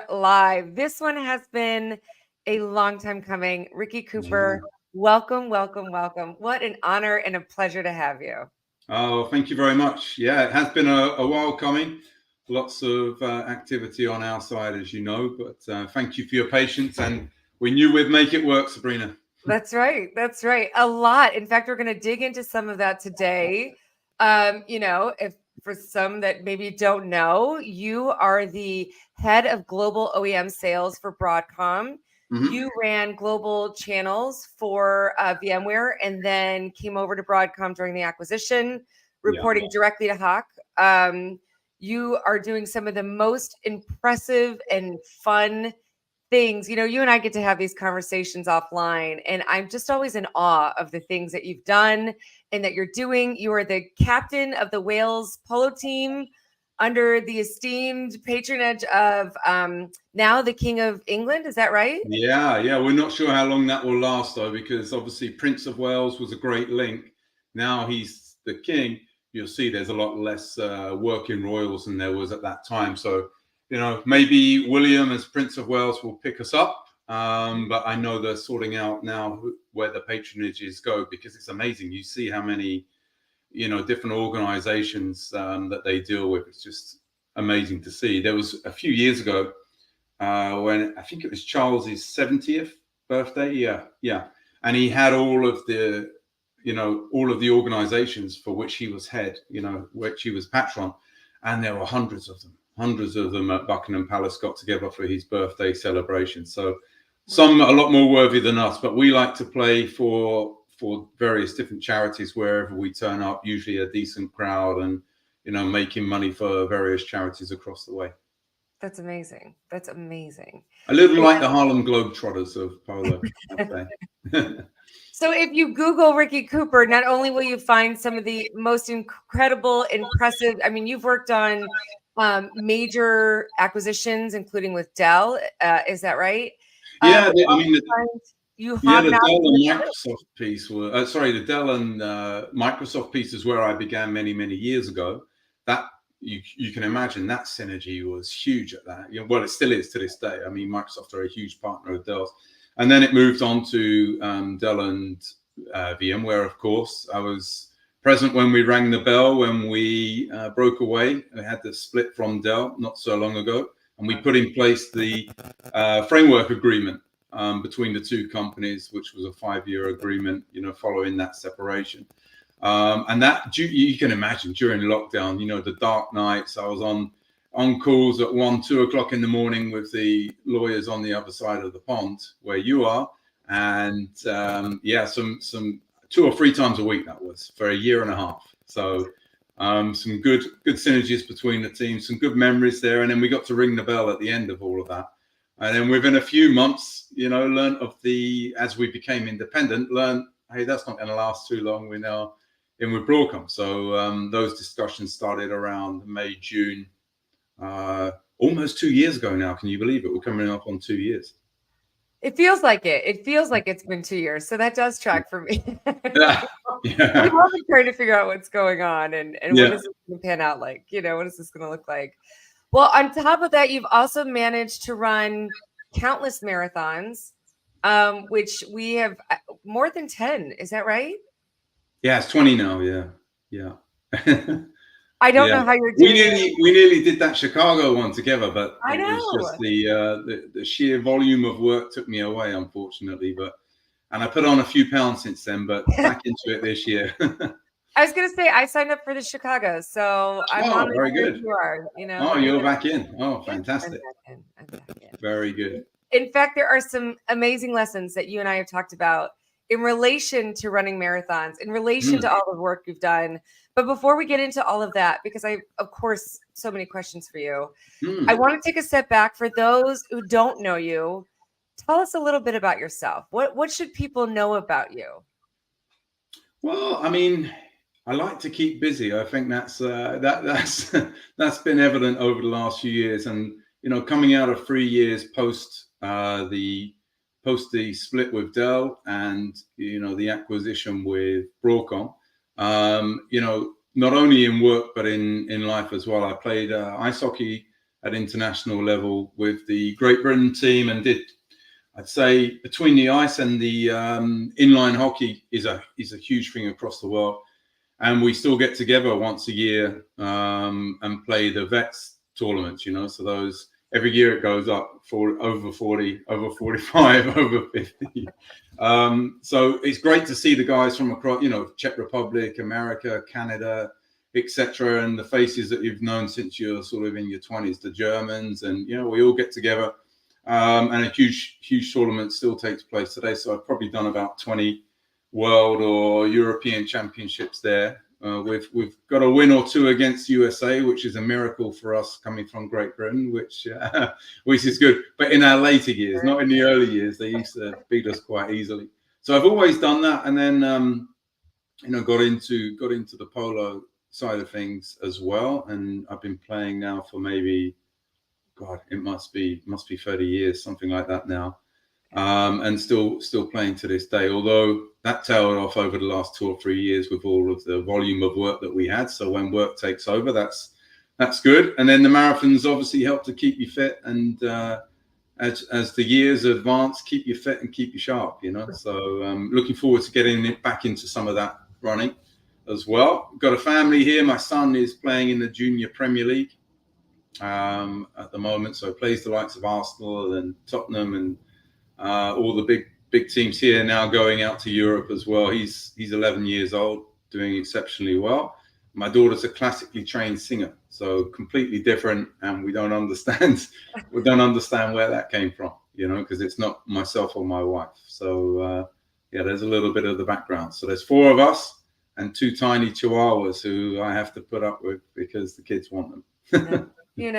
Live. This one has been a long time coming. Ricky Cooper, Yeah. welcome, welcome, welcome. What an honor and a pleasure to have you. Oh, thank you very much. Yeah, it has been a while coming. Lots of activity on our side, as you know, but thank you for your patience. And we knew we'd make it work, Sabrina. That's right. That's right. A lot. In fact, we're going to dig into some of that today. If for some that maybe don't know, you are the head of global OEM sales for Broadcom. Mm-hmm. You ran global channels for VMware and then came over to Broadcom during the acquisition, Yeah. reporting directly to Hawk. You are doing some of the most impressive and fun things. You and I get to have these conversations offline, and I'm just always in awe of the things that you've done and that you're doing. You are the captain of the Wales Polo team under the esteemed patronage of now the King of England. Is that right? Yeah. We're not sure how long that will last, though, because obviously Prince of Wales was a great link. Now he's the king. You'll see there's a lot less working royals than there was at that time. So, maybe William as Prince of Wales will pick us up. But I know they're sorting out now where the patronages go, because it's amazing. You see how many, different organizations that they deal with. It's just amazing to see. There was a few years ago when I think it was Charles's 70th birthday. Yeah. And he had all of the organizations for which he was head, which he was patron. And there were hundreds of them at Buckingham Palace got together for his birthday celebration. So some a lot more worthy than us, but we like to play for various different charities wherever we turn up, usually a decent crowd, and making money for various charities across the way. That's amazing. That's amazing. A little like the Harlem Globetrotters of polo, I'd say. So if you Google Ricky Cooper, not only will you find some of the most incredible, impressive, I mean, you've worked on major acquisitions, including with Dell. Is that right? Yeah, But I mean, you the Dell hobnobbed with and Microsoft piece were, the Dell and Microsoft piece is where I began many, many years ago. That you can imagine that synergy was huge at that. Well, it still is to this day. I mean, Microsoft are a huge partner of Dell's. And then it moved on to Dell and VMware, of course. I was present when we rang the bell, when we broke away. We had the split from Dell not so long ago. And we put in place the framework agreement between the two companies, which was a 5-year agreement, following that separation. And that, you can imagine, during lockdown, the dark nights, I was on calls at 1-2 o'clock in the morning with the lawyers on the other side of the pond where you are. And some 2 or 3 times a week, that was for a year and a half. So some good synergies between the teams, some good memories there. And then we got to ring the bell at the end of all of that. And then within a few months, learned as we became independent, hey, that's not going to last too long. We're now in with Broadcom. So those discussions started around May, June, almost 2 years ago now. Can you believe it? We're coming up on 2 years. It feels like it. It feels like it's been 2 years. So that does track for me. Yeah. I'm always trying to figure out what's going on and what is this going to pan out like? What is this going to look like? Well, on top of that, you've also managed to run countless marathons, which we have more than 10. Is that right? Yeah, it's 20 now. Yeah. I don't know how you're doing it. We nearly did that Chicago one together, but I know. It was just the sheer volume of work took me away, unfortunately. And I put on a few pounds since then, but back into it this year. I was going to say I signed up for the Chicago, so I'm on very good. You are, Oh, you're back in. Oh, fantastic. I'm back in. Very good. In fact, there are some amazing lessons that you and I have talked about in relation to running marathons, in relation to all the work you've done. But before we get into all of that, because I, of course, so many questions for you, I want to take a step back. For those who don't know you, tell us a little bit about yourself. What should people know about you? Well, I mean, I like to keep busy. I think that's that's been evident over the last few years, and coming out of 3 years post the split with Dell and the acquisition with Broadcom. Not only in work but in life as well. I played ice hockey at international level with the Great Britain team, and did, I'd say, between the ice and the inline hockey is a huge thing across the world. And we still get together once a year and play the vets tournaments, so those every year it goes up for over 40, over 45, over 50. So it's great to see the guys from across, Czech Republic, America, Canada, etc., and the faces that you've known since you're sort of in your 20s, the Germans, and we all get together. And a huge tournament still takes place today. So I've probably done about 20 world or European championships there. We've got a win or two against USA, which is a miracle for us coming from Great Britain, which is good. But in our later years, not in the early years, they used to beat us quite easily. So I've always done that, and then got into the polo side of things as well. And I've been playing now for maybe, God, it must be 30 years, something like that now. And still playing to this day, although that tailed off over the last 2 or 3 years with all of the volume of work that we had. So when work takes over, that's good. And then the marathons obviously help to keep you fit, and as the years advance, keep you fit and keep you sharp, So looking forward to getting it back into some of that running as well. Got a family here. My son is playing in the Junior Premier League at the moment, so plays the likes of Arsenal and Tottenham and all the big teams here, now going out to Europe as well. He's 11 years old, doing exceptionally well. My daughter's a classically trained singer, so completely different, and we don't understand where that came from, because it's not myself or my wife. So there's a little bit of the background. So there's 4 of us and 2 tiny chihuahuas who I have to put up with because the kids want them. You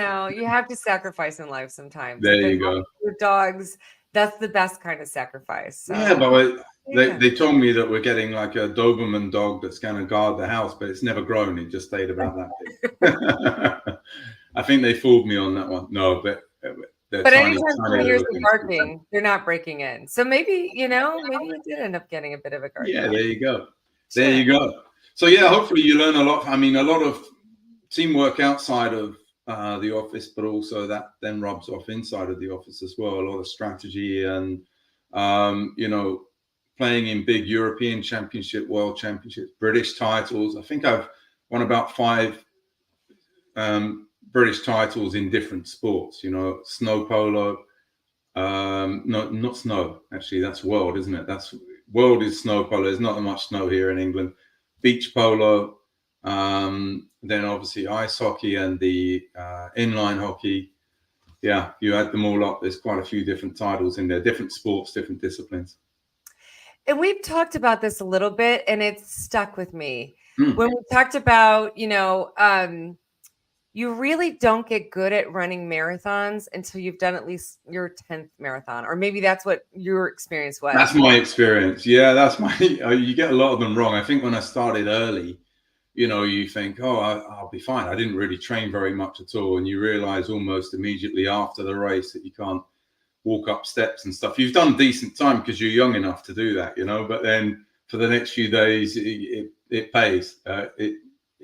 have to sacrifice in life sometimes. There you go. With dogs, that's the best kind of sacrifice. So. Yeah, but they told me that we're getting like a Doberman dog that's going to guard the house, but it's never grown. It just stayed about that big. I think they fooled me on that one. No, but anytime someone hears the barking, they're not breaking in. So maybe you did end up getting a bit of a guard. Yeah, there you go. There you go. So yeah, hopefully you learn a lot. I mean, a lot of teamwork outside of the office, but also that then rubs off inside of the office as well. A lot of strategy and playing in big European championship, world championships, British titles. I think I've won about 5 British titles in different sports. Snow polo. No, not snow. Actually, that's world, isn't it? That's world is snow polo. There's not much snow here in England. Beach polo. Then obviously ice hockey and the inline hockey. Yeah, you add them all up. There's quite a few different titles in there, different sports, different disciplines. And we've talked about this a little bit, and it's stuck with me. When we talked about, you really don't get good at running marathons until you've done at least your 10th marathon, or maybe that's what your experience was. That's my experience. Yeah, that's you get a lot of them wrong. I think when I started early, you think, oh, I'll be fine. I didn't really train very much at all. And you realize almost immediately after the race that you can't walk up steps and stuff. You've done decent time because you're young enough to do that, but then for the next few days, it pays.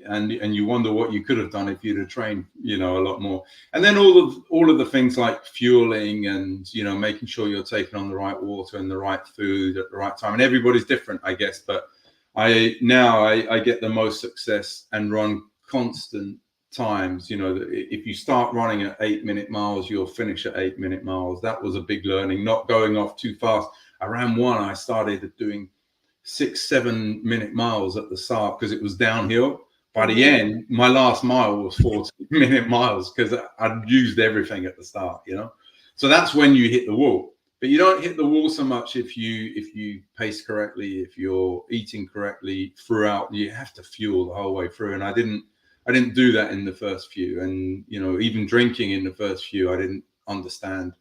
And you wonder what you could have done if you'd have trained, a lot more. And then all of the things like fueling and, making sure you're taking on the right water and the right food at the right time. And everybody's different, I guess, but I get the most success and run constant times. If you start running at 8-minute miles, you'll finish at 8-minute miles. That was a big learning, not going off too fast. Around 1, I started doing 6-7-minute miles at the start because it was downhill. By the end, my last mile was 40-minute miles because I'd used everything at the start, So that's when you hit the wall. But you don't hit the wall so much if you pace correctly, if you're eating correctly throughout. You have to fuel the whole way through. And I didn't do that in the first few. And, even drinking in the first few, I didn't understand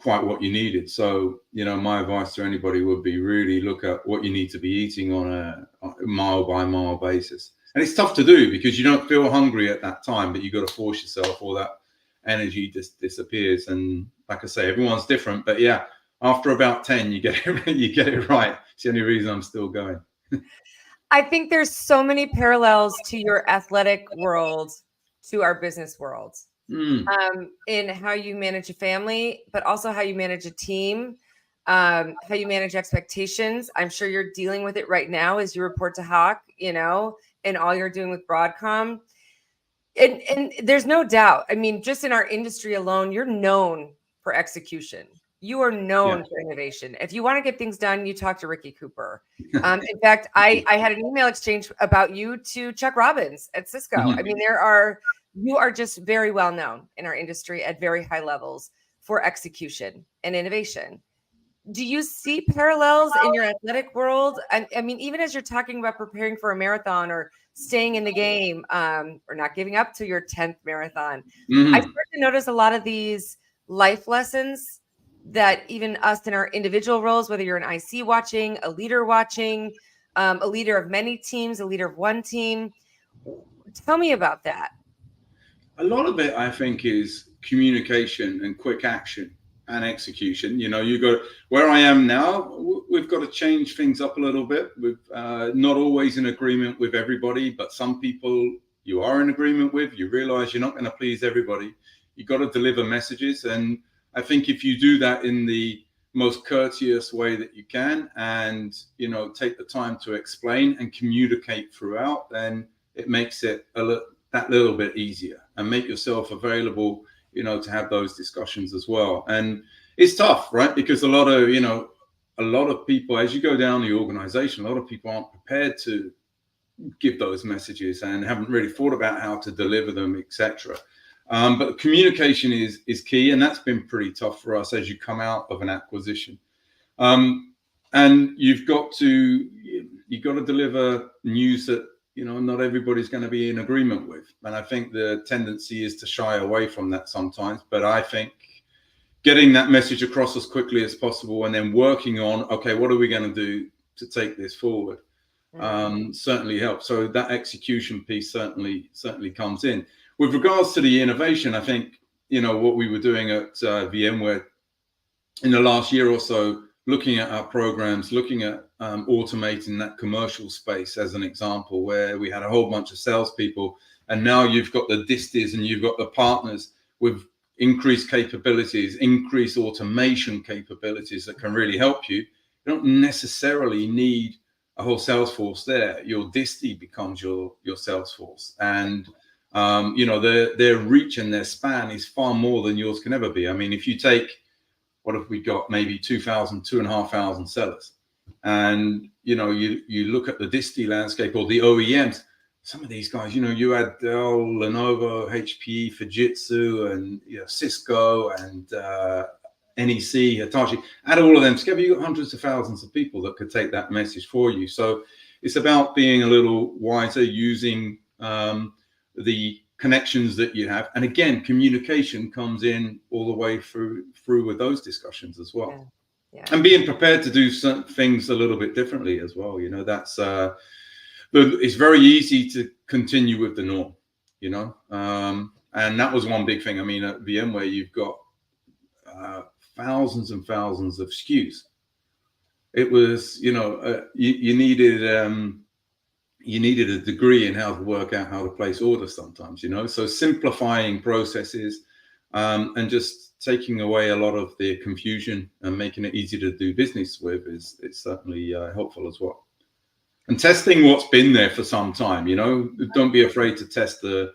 quite what you needed. So, my advice to anybody would be really look at what you need to be eating on a mile by mile basis. And it's tough to do because you don't feel hungry at that time, but you got to force yourself, or that energy just disappears. And like I say, everyone's different, but yeah, after about 10, you get it right. It's the only reason I'm still going. I think there's so many parallels to your athletic world to our business world. in how you manage a family, but also how you manage a team, how you manage expectations. I'm sure you're dealing with it right now as you report to Hawk, and all you're doing with Broadcom. And there's no doubt. I mean, just in our industry alone, you're known for execution. You are known for innovation. If you want to get things done, you talk to Ricky Cooper. In fact, I had an email exchange about you to Chuck Robbins at Cisco. I mean, you are just very well known in our industry at very high levels for execution and innovation. Do you see parallels in your athletic world? I mean, even as you're talking about preparing for a marathon or staying in the game, or not giving up to your 10th marathon, I start to notice a lot of these life lessons that even us in our individual roles, whether you're an IC watching, a leader watching, a leader of many teams, a leader of one team. Tell me about that. A lot of it, I think, is communication and quick action and execution. You got where I am now. We've got to change things up a little bit. We've not always in agreement with everybody, but some people you are in agreement with. You realize you're not going to please everybody. You got to deliver messages, and I think if you do that in the most courteous way that you can, and take the time to explain and communicate throughout, then it makes it that little bit easier, and make yourself available, to have those discussions as well. And it's tough, right? Because a lot of people, as you go down the organization, a lot of people aren't prepared to give those messages and haven't really thought about how to deliver them, etc. But communication is key, and that's been pretty tough for us as you come out of an acquisition. And you've got to deliver news that not everybody's going to be in agreement with. And I think the tendency is to shy away from that sometimes. But I think getting that message across as quickly as possible, and then working on, okay, what are we going to do to take this forward, certainly helps. So that execution piece certainly comes in. With regards to the innovation, I think, what we were doing at VMware in the last year or so, looking at our programs, looking at automating that commercial space as an example, where we had a whole bunch of salespeople, and now you've got the disties and you've got the partners with increased capabilities, increased automation capabilities that can really help you. You don't necessarily need a whole sales force there. Your distie becomes your sales force, and their reach and their span is far more than yours can ever be. I mean, if you take, what have we got? Maybe 2,500 sellers. And, you look at the distie landscape or the OEMs, some of these guys, you had Dell, Lenovo, HP, Fujitsu, and Cisco, and NEC, Hitachi. Add all of them together, you got hundreds of thousands of people that could take that message for you. So it's about being a little wiser, using the connections that you have, and again, communication comes in all the way through with those discussions as well. And being prepared to do some things a little bit differently as well. That's it's very easy to continue with the norm, and that was one big thing. I mean, at VMware, you've got thousands and thousands of SKUs. It was, you needed a degree in how to work out how to place orders sometimes, so simplifying processes, and just taking away a lot of the confusion and making it easy to do business with it's certainly helpful as well. And testing what's been there for some time, don't be afraid to test the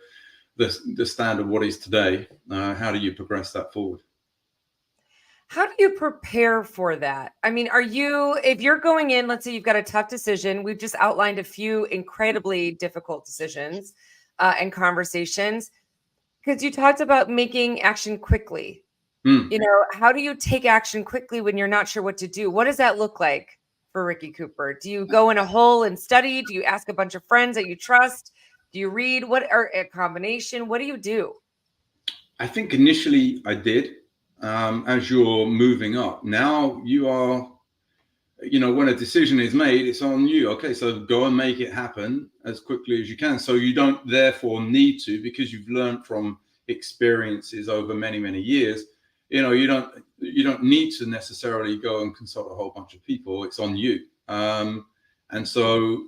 standard, what is today. How do you progress that forward? How do you prepare for that? I mean, if you're going in, let's say you've got a tough decision, we've just outlined a few incredibly difficult decisions and conversations, because you talked about making action quickly. How do you take action quickly when you're not sure what to do? What does that look like for Ricky Cooper? Do you go in a hole and study? Do you ask a bunch of friends that you trust? Do you read? What are a combination? What do you do? I think initially I did. As you're moving up, now you are, when a decision is made, it's on you. Okay, so go and make it happen as quickly as you can. So you don't therefore need to, because you've learned from experiences over many, many years. You don't need to necessarily go and consult a whole bunch of people. It's on you. And so,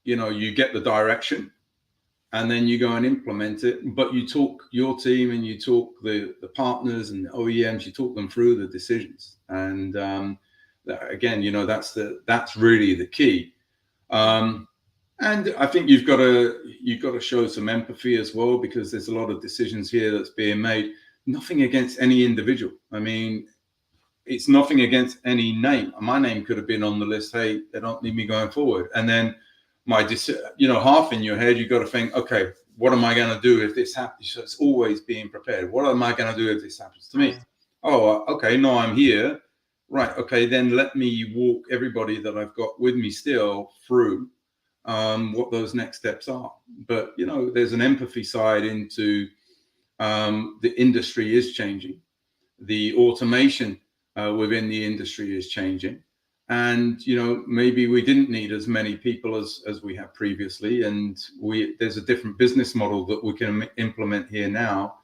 you get the direction, and then you go and implement it. But you talk your team and you talk the partners and the OEMs, you talk them through the decisions. And again, that's really the key. And I think you've got to show some empathy as well, because there's a lot of decisions here that's being made. Nothing against any individual. I mean, it's nothing against any name. My name could have been on the list. Hey, they don't need me going forward. And then half in your head, you've got to think, okay, what am I going to do if this happens? So it's always being prepared. What am I going to do if this happens to me? Oh, okay, no, I'm here. Right. Okay, then let me walk everybody that I've got with me still through what those next steps are. But, there's an empathy side into the industry is changing. The automation within the industry is changing. And, maybe we didn't need as many people as we have previously. And there's a different business model that we can implement here now,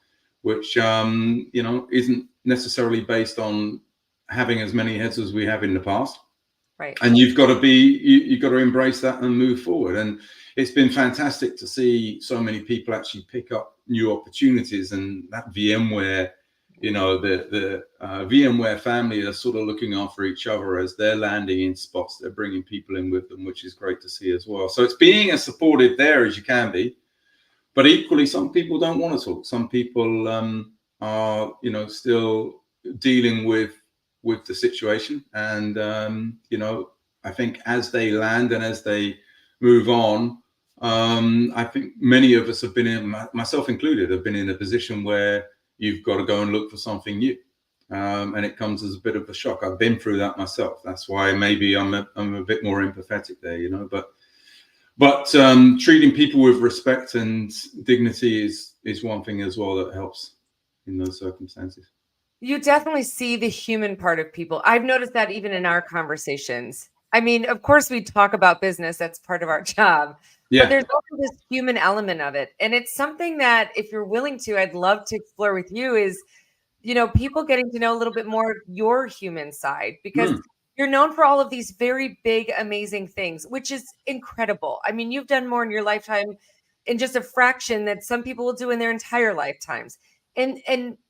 which, isn't necessarily based on having as many heads as we have in the past. Right. And you've got to embrace that and move forward. And it's been fantastic to see so many people actually pick up new opportunities, and that VMware, the VMware family are sort of looking after each other as they're landing in spots. They're bringing people in with them, which is great to see as well. So it's being as supportive there as you can be. But equally, some people don't want to talk. Some people are, still dealing with the situation. And, I think as they land and as they move on, I think many of us have been in, myself included, have been in a position where you've got to go and look for something new. And it comes as a bit of a shock. I've been through that myself. That's why maybe I'm a bit more empathetic there, but treating people with respect and dignity is one thing as well that helps in those circumstances. You definitely see the human part of people. I've noticed that even in our conversations. I mean, of course, we talk about business. That's part of our job. Yeah. But there's also this human element of it. And it's something that if you're willing to, I'd love to explore with you is, people getting to know a little bit more of your human side, because you're known for all of these very big, amazing things, which is incredible. I mean, you've done more in your lifetime in just a fraction that some people will do in their entire lifetimes. And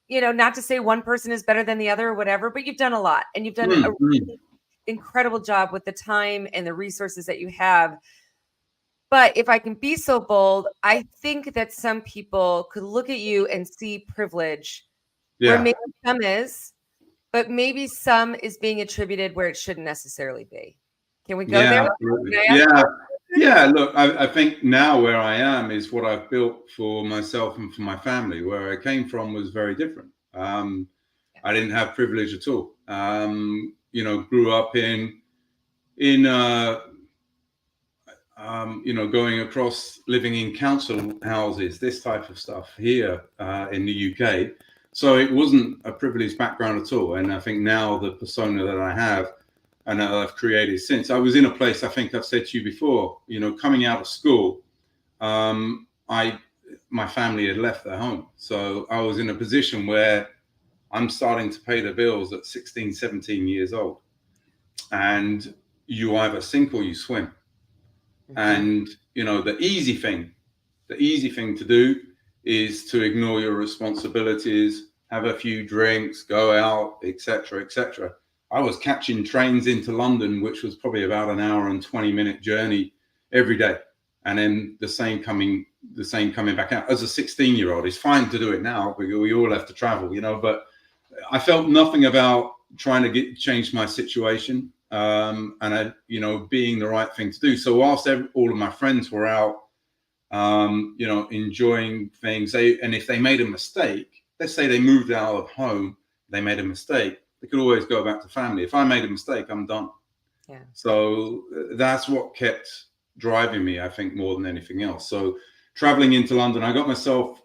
not to say one person is better than the other or whatever, but you've done a lot, and you've done a really incredible job with the time and the resources that you have. But if I can be so bold, I think that some people could look at you and see privilege where maybe some is, but maybe some is being attributed where it shouldn't necessarily be. Can we go there? Absolutely. Look, I think now where I am is what I've built for myself and for my family. Where I came from was very different. I didn't have privilege at all. Grew up in going across, living in council houses, this type of stuff here in the UK. So it wasn't a privileged background at all. And I think now the persona that I have and that I've created since, I was in a place, I think I've said to you before, coming out of school, my family had left their home. So I was in a position where I'm starting to pay the bills at 16, 17 years old. And you either sink or you swim. And, the easy thing to do is to ignore your responsibilities, have a few drinks, go out, etc., etc. I was catching trains into London, which was probably about an hour and 20-minute journey every day. And then the same coming back out. As a 16-year-old, it's fine to do it now. We all have to travel, but I felt nothing about trying to change my situation. And I, being the right thing to do. So whilst all of my friends were out, enjoying things, and if they made a mistake, let's say they moved out of home, they made a mistake, they could always go back to family. If I made a mistake, I'm done. Yeah. So that's what kept driving me, I think, more than anything else. So traveling into London, I got myself,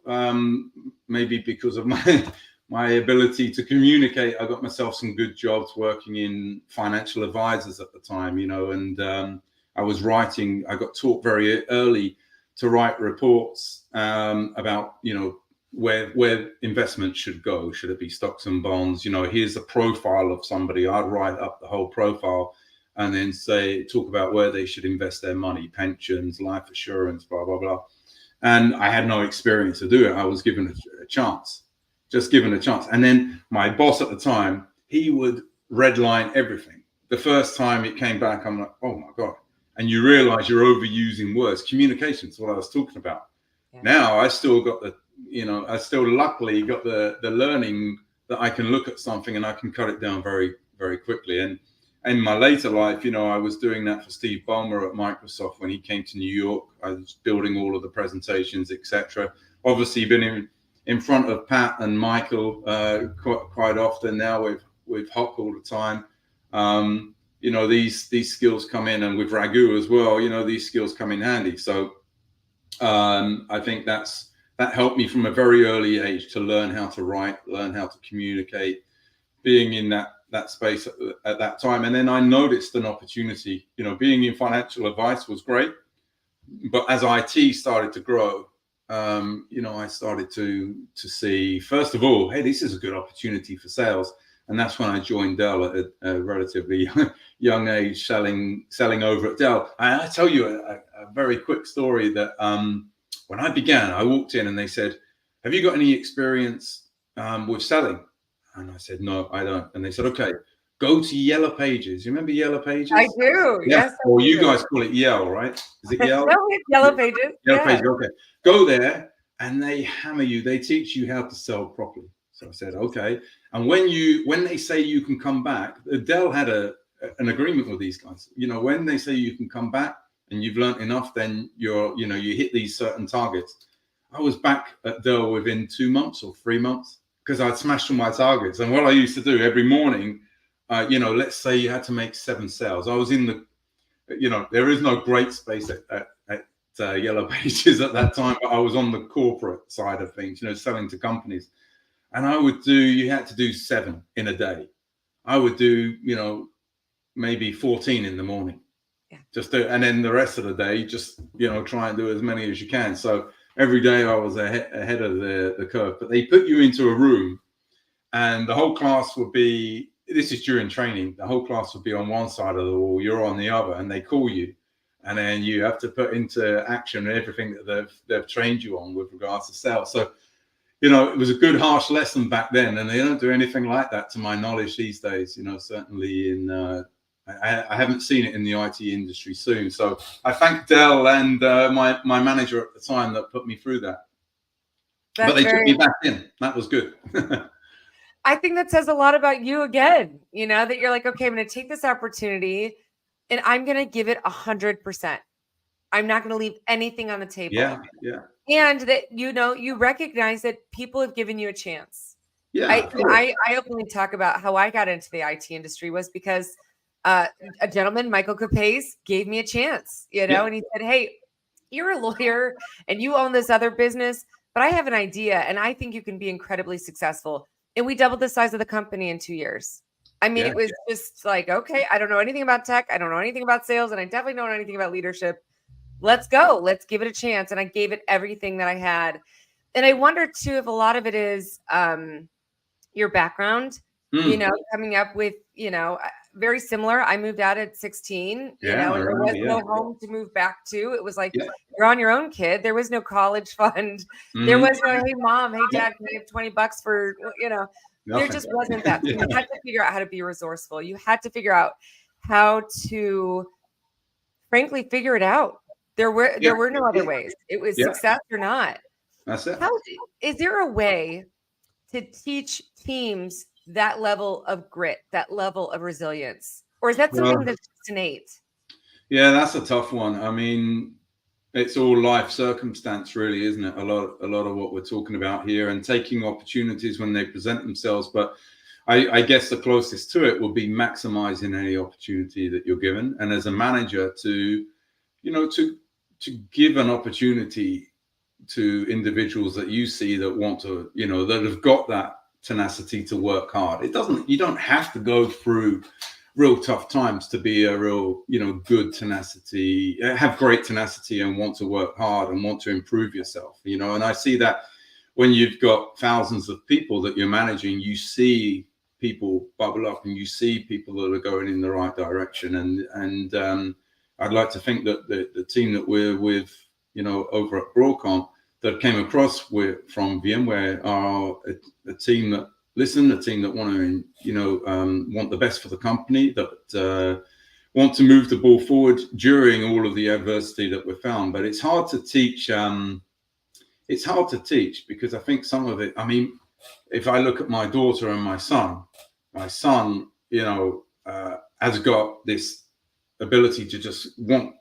maybe because of my ability to communicate, I got myself some good jobs working in financial advisors at the time, and I was writing, I got taught very early to write reports about, where investment should go. Should it be stocks and bonds? Here's a profile of somebody. I'd write up the whole profile and then talk about where they should invest their money, pensions, life assurance, blah, blah, blah. and I had no experience to do it. I was given a chance, just given a chance. And then my boss at the time, he would redline everything. The first time it came back, I'm like, oh my God. And you realize you're overusing words. Communication's what I was talking about. Yeah. Now I still got I still luckily got the learning that I can look at something and I can cut it down very, very quickly. And in my later life, I was doing that for Steve Ballmer at Microsoft when he came to New York. I was building all of the presentations, etc. Obviously, been in front of Pat and Michael quite often now with Hock all the time. These skills come in, and with Raghu as well. These skills come in handy. So I think that helped me from a very early age to learn how to write, learn how to communicate, being in that space at that time. And then I noticed an opportunity. Being in financial advice was great, but as IT started to grow, I started to see, first of all, hey, this is a good opportunity for sales. And that's when I joined Dell at a relatively young age, selling over at Dell. I tell you a very quick story that when I began, I walked in and they said, have you got any experience with selling? And I said, no, I don't. And they said, okay, go to Yellow Pages. You remember Yellow Pages? I do. Yeah. Yes. Or you guys call it Yell, right? Is it Yell? No, it's Yellow Pages. Yellow Pages. Okay. Go there and they hammer you. They teach you how to sell properly. So I said, okay. And when they say you can come back, Dell had an agreement with these guys. When they say you can come back and you've learned enough, then you hit these certain targets. I was back at Dell within 2 months or 3 months because I'd smashed all my targets. And what I used to do every morning, let's say you had to make 7 sales. I was in there is no great space at Yellow Pages at that time, but I was on the corporate side of things, selling to companies. And you had to do 7 in a day. I would do, maybe 14 in the morning. Yeah. And then the rest of the day, just, try and do as many as you can. So every day I was ahead of the curve. But they put you into a room and the whole class would be, this is during training, the whole class would be on one side of the wall, you're on the other, and they call you. And then you have to put into action everything that they've trained you on with regards to sales. So, it was a good harsh lesson back then, and they don't do anything like that to my knowledge these days. Certainly I haven't seen it in the IT industry soon. So I thank Dell and my manager at the time that put me through that. But they took me back in. That was good. I think that says a lot about you again, that you're like, okay, I'm going to take this opportunity and I'm going to give it 100%. I'm not going to leave anything on the table. Yeah. And that, you recognize that people have given you a chance. Yeah. I openly talk about how I got into the IT industry was because a gentleman, Michael Capes, gave me a chance, and he said, hey, you're a lawyer and you own this other business, but I have an idea and I think you can be incredibly successful. And we doubled the size of the company in 2 years. I mean, it was just like, okay, I don't know anything about tech. I don't know anything about sales. And I definitely don't know anything about leadership. Let's go. Let's give it a chance. And I gave it everything that I had. And I wonder too, if a lot of it is your background, coming up with, very similar. I moved out at 16, there was no home to move back to. It was like, you're on your own, kid. There was no college fund. Mm-hmm. There was no, hey mom, hey dad, can I have $20 for, Nothing. There just wasn't that. So you had to figure out how to be resourceful. You had to figure out how to, frankly, figure it out. There were no other ways. It was success or not. That's it. Is there a way to teach teams that level of grit, that level of resilience? Or is that something that's just innate? Yeah, that's a tough one. I mean, it's all life circumstance, really, isn't it? A lot of what we're talking about here, and taking opportunities when they present themselves. But I guess the closest to it would be maximizing any opportunity that you're given. And as a manager to give an opportunity to individuals that you see that want to, that have got that tenacity to work hard. You don't have to go through real tough times to be a real, good tenacity, have great tenacity and want to work hard and want to improve yourself, and I see that when you've got thousands of people that you're managing, you see people bubble up and you see people that are going in the right direction. And I'd like to think that the team that we're with, over at Broadcom, that came across from VMware are a team that listen, a team that want to, want the best for the company, that want to move the ball forward during all of the adversity that we've found. But it's hard to teach. It's hard to teach because I think some of it. I mean, if I look at my daughter and my son, has got this ability to just want.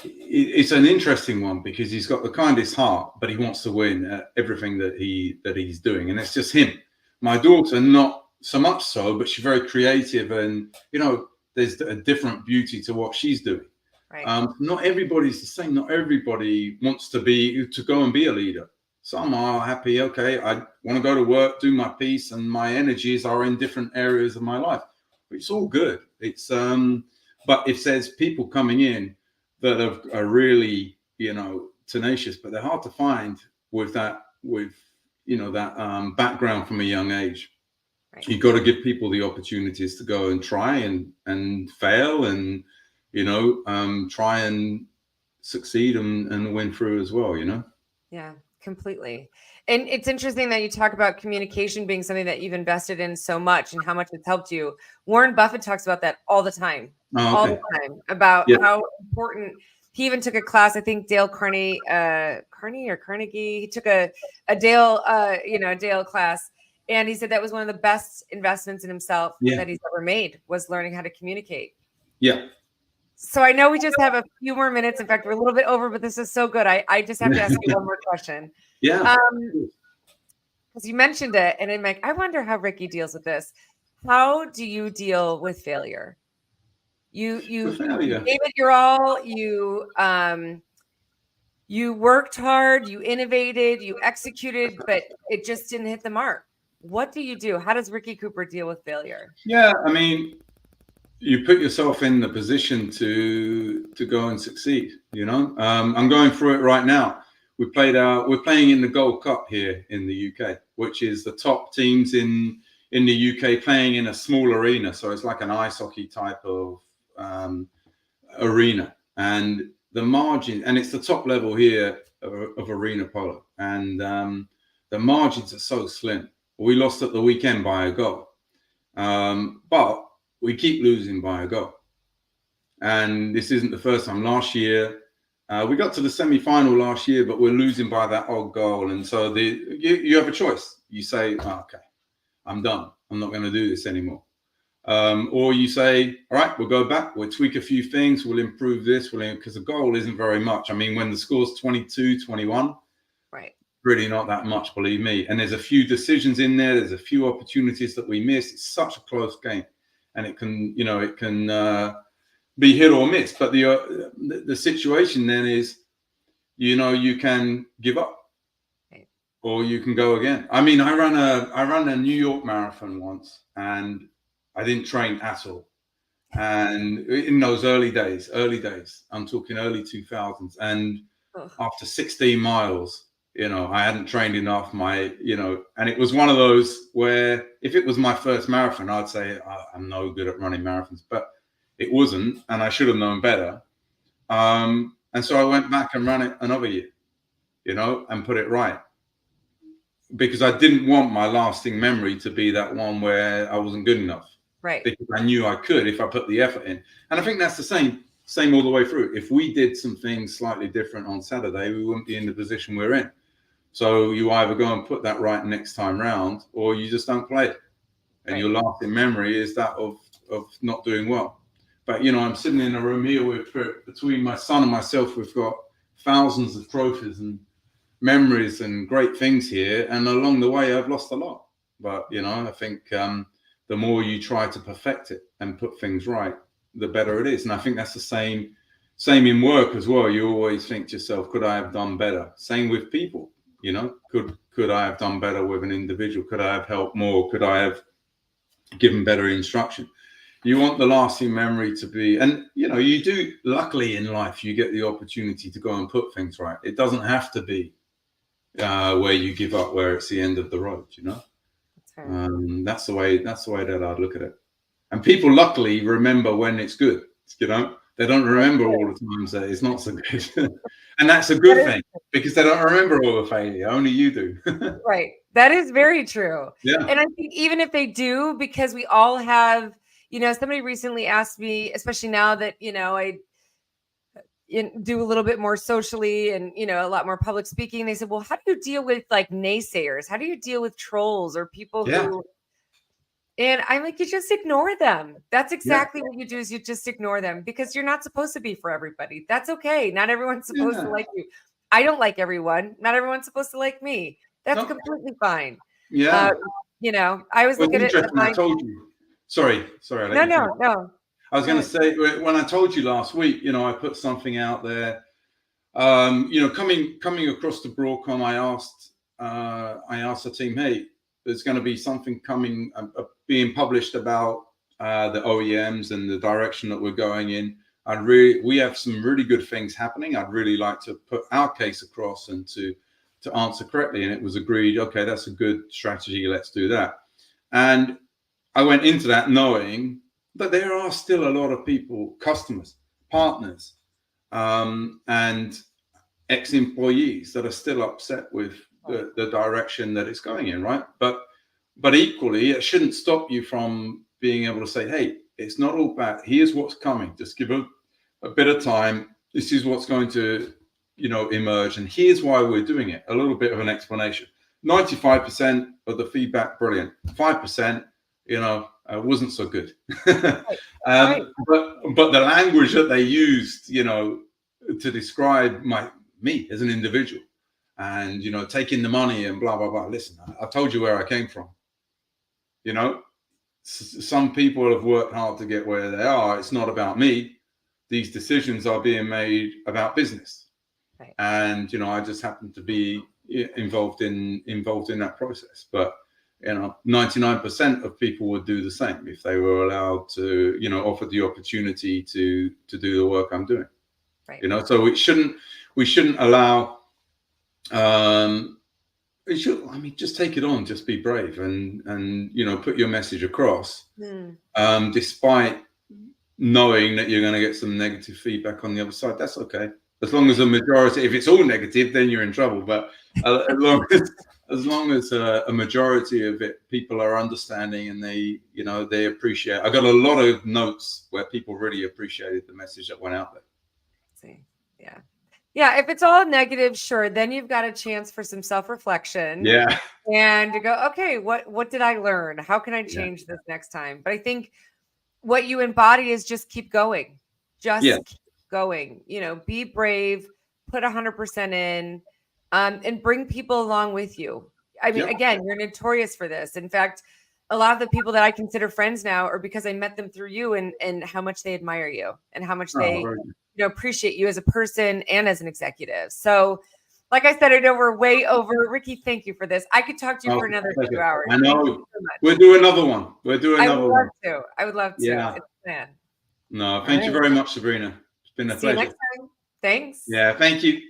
It's an interesting one because he's got the kindest heart, but he wants to win at everything that he's doing, and it's just him. My daughter, not so much so, but she's very creative, and there's a different beauty to what she's doing. Right. Not everybody's the same. Not everybody wants to go and be a leader. Some are happy. Okay, I want to go to work, do my piece, and my energies are in different areas of my life. It's all good. It's but if there's people coming in that are really, tenacious, but they're hard to find with that background from a young age. Right. You've got to give people the opportunities to go and try and fail and, try and succeed and win through as well, Yeah, completely. And it's interesting that you talk about communication being something that you've invested in so much and how much it's helped you. Warren Buffett talks about that all the time. All the time about how important. He even took a class, I think Dale Carnegie, he took a Dale class, and he said that was one of the best investments in himself that he's ever made, was learning how to communicate. Yeah. So I know we just have a few more minutes. In fact, we're a little bit over, but this is so good. I just have to ask you one more question. Yeah. Because you mentioned it, and I'm like, I wonder how Ricky deals with this. How do you deal with failure? You gave it your all. You worked hard. You innovated. You executed, but it just didn't hit the mark. What do you do? How does Ricky Cooper deal with failure? Yeah, I mean, you put yourself in the position to go and succeed. I'm going through it right now. We're playing in the Gold Cup here in the UK, which is the top teams in the UK playing in a small arena. So it's like an ice hockey type of arena, and the margin, and it's the top level here of arena polo, and the margins are so slim. We lost at the weekend by a goal, but we keep losing by a goal, and this isn't the first time. Last year we got to the semi-final last year, but we're losing by that odd goal, and so you have a choice. You say, okay, I'm done, I'm not going to do this anymore. Or you say, all right, we'll go back, we'll tweak a few things, we'll improve this, because the goal isn't very much. I mean, when the score's 22-21, right, really not that much, believe me. And there's a few decisions in there's a few opportunities that we miss. It's such a close game, and it can be hit or miss. But the situation then is, you can give up, or you can go again. I mean, I ran a New York marathon once, and I didn't train at all. And in those early days, I'm talking early 2000s. And after 16 miles, I hadn't trained enough. And it was one of those where if it was my first marathon, I'd say I'm no good at running marathons, but it wasn't. And I should have known better. And so I went back and ran it another year, and put it right. Because I didn't want my lasting memory to be that one where I wasn't good enough. Right. Because I knew I could if I put the effort in. And I think that's the same all the way through. If we did some things slightly different on Saturday, we wouldn't be in the position we're in. So you either go and put that right next time round, or you just don't play it. And your lasting memory is that of not doing well. But, I'm sitting in a room here between my son and myself, we've got thousands of trophies and memories and great things here. And along the way, I've lost a lot. But, I think the more you try to perfect it and put things right, the better it is. And I think that's the same in work as well. You always think to yourself, could I have done better? Same with people, could I have done better with an individual? Could I have helped more? Could I have given better instruction? You want the lasting memory to be, and you do, luckily in life, you get the opportunity to go and put things right. It doesn't have to be where you give up, where it's the end of the road, That's the way that I'd look at it. And people luckily remember when it's good, They don't remember all the times that it's not so good. And that's a good thing, because they don't remember all the failure. Only you do. Right. That is very true. Yeah. And I think even if they do, because we all have, somebody recently asked me, especially now that, I do a little bit more socially and, a lot more public speaking. They said, well, how do you deal with like naysayers? How do you deal with trolls or people who, and I'm like, you just ignore them. That's exactly what you do, is you just ignore them, because you're not supposed to be for everybody. That's okay. Not everyone's supposed to like you. I don't like everyone. Not everyone's supposed to like me. That's completely fine. Yeah. I always look at it. I told you. Sorry. No. I was going to say, when I told you last week, I put something out there. Coming across to Broadcom, I asked the team, hey, there's going to be something coming, being published about the OEMs and the direction that we're going in. We have some really good things happening. I'd really like to put our case across and to answer correctly. And it was agreed, okay, that's a good strategy. Let's do that. And I went into that knowing that there are still a lot of people, customers, partners, and ex-employees that are still upset with the direction that it's going in, right? But equally, it shouldn't stop you from being able to say, hey, it's not all bad. Here's what's coming. Just give a bit of time. This is what's going to, emerge. And here's why we're doing it. A little bit of an explanation. 95% of the feedback, brilliant. 5%, wasn't so good. But the language that they used, to describe me as an individual, and taking the money and blah blah blah. Listen, I told you where I came from. Some people have worked hard to get where they are. It's not about me. These decisions are being made about business, and I just happen to be involved in that process. But 99% of people would do the same if they were allowed to, offered the opportunity to do the work I'm doing. Right. So we shouldn't allow. Just take it on. Just be brave and put your message across, despite knowing that you're going to get some negative feedback on the other side. That's okay, as long as the majority. If it's all negative, then you're in trouble. But as long as a majority of it, people are understanding and they appreciate. I got a lot of notes where people really appreciated the message that went out there. Yeah. If it's all negative, sure, then you've got a chance for some self-reflection. Yeah. And to go, okay, what did I learn? How can I change this next time? But I think what you embody is just keep going. Keep going. Be brave, put 100% in, and bring people along with you. I mean, again, you're notorious for this. In fact, a lot of the people that I consider friends now are because I met them through you and how much they admire you and how much they appreciate you as a person and as an executive. So, like I said, I know we're way over. Ricky, thank you for this. I could talk to you for another 2 hours. I know. So we'll do another one. I would love to. Yeah. It's a plan. No, thank you very much, Sabrina. It's been a pleasure. See you next time. Thanks. Yeah, thank you.